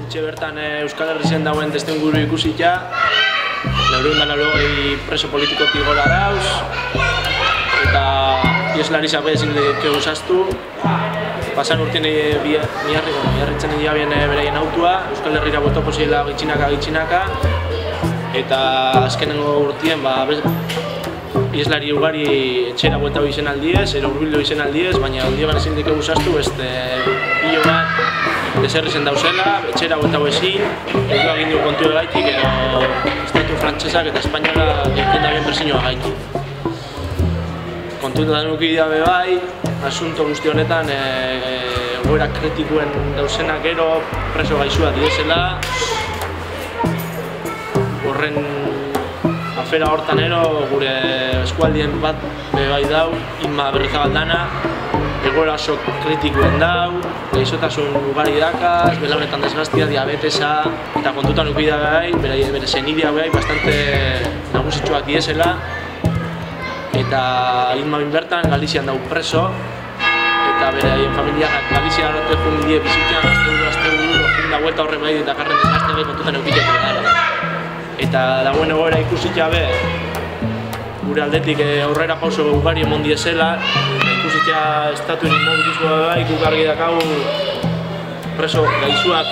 Etxe bertan Euskal Herrien dauen testuinguru ikusita, 480 preso politikotik gora dauz, eta ieslari zabe ezin dekegu zaztu. Pasan urtien miarritzen egia bien beraien autua, Euskal Herrira botoko ziela gitxinaka, eta azkenengo urtien ieslari ugari etxera buelta hori izen aldiez, urbildu izen aldiez, baina aldieban ezin dekegu zaztu, pilo bat deserri zen dauzela, etxera buelta hori ezin, edo agindu kontu gaitik, edo estatu frantsesak eta espainola diken da bien presioa gaitik. Kontuetan nuki dabe bai, asunto guzti honetan egoera kritikoen dauzenak gero preso gaixua direzela. Horren afera hortan ero gure eskualdien bat bai dau, Inma Berrizabaldana, egoera oso kritikoen dau, gaixotasun ugari dakaz, belaunetan desgaztia, diabetesa, eta kontutan nuki dabe bai, bere senidea bai, bastante nagusitxoak direzela. Eta Inma bertan Galizian dau preso, eta bere familiak Galizia hartu egun die bizitian azte buru, da huelta horre bai eta karren desgazte bai kontutan eukitek dara. Eta dagoen egoera ikusitea be, gure aldetik aurrera pauso ugari emon diezela, ikusitea estatuen inmobilizua bai, guk argi dakau preso gaixuak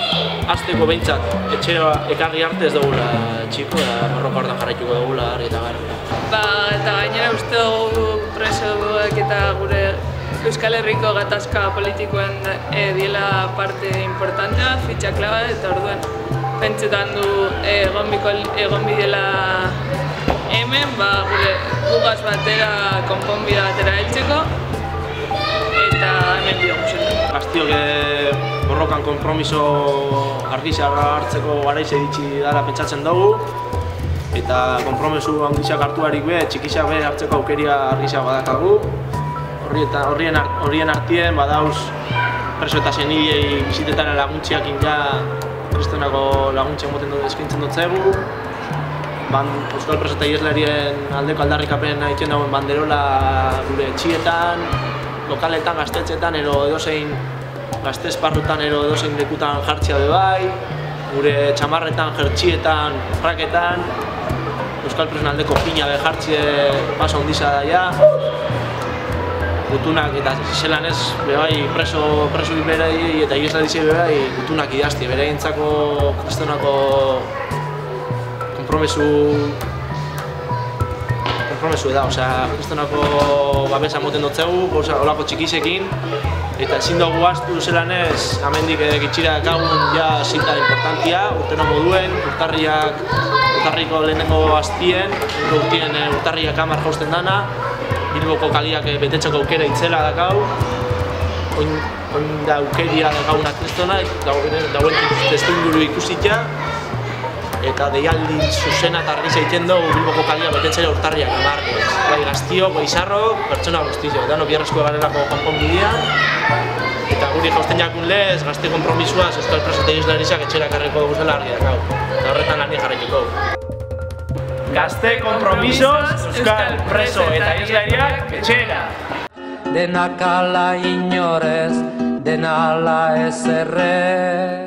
azteko behintzat etxera ekarri arte ez dugula txiko, borroka hortan jarraituko dugula argi eta gara. Eta gainera uste dugu presoak eta gure Euskal Herriko gatazka politikoen diela parte importantea, fitxa klaba, eta orduan pentsetan du egon bidela hemen, gure gugaz batera, konponbide batera heltzeko, eta hemen bideo guzetan. Gaztiok borrokan konpromiso argisa hartzeko garaiz editsi dara pentsatzen dugu, eta konpromesu handiak hartuarik be, txikisak be hartzeko aukeria argisa badakagu. Horien artien badauz preso eta senidei bizitetara laguntziak ja kristonako laguntziak moten eskaintzen dut zegu. Euskal preso eta ieslarien aldeko aldarrikapen egiten dauen banderola gure etxietan, lokaletan, gaztetxetan, edozein gazte esparrutan, edozein lekutan jartzea be bai, gure txamarretan, jertxietan, fraketan, Euskal presoen aldeko pina be jartzie paso handiza daia. Gutunak eta zelan ez, preso berei eta ieslari berei gutunak idazti, bereientzako kristonako konpromesu da, kristonako babesa moten dutzegu, olako txikisekin, eta ezin dugu aztu zelan ez, amendik gitxira dakagun ja zita importantia, urteno moduen, urtarriko lehenengo aztien, urtarriak 10 jausten dana, Bilboko kaliak betetzeko aukera itzela dakau, oin da aukeria dakauna kristona, dauen testuinguru ikusita, eta deialdi zuzena eta argiza egiten dugu Bilboko kaliak betetzera urtarriak 10. Bai gaztio, goizarro, pertsona guztizio, eta no biarrezko garelako konponbidean, eta guri jausten jakun lez, gazte konpromisua Euskal preso eta ieslariak etxera karriko dugu zela argi dakau, eta horretan lani jarraituko. Gazte konpromisoz, Euskal preso eta ieslariak etxera! Denak ala inorez, dena ala ez errez.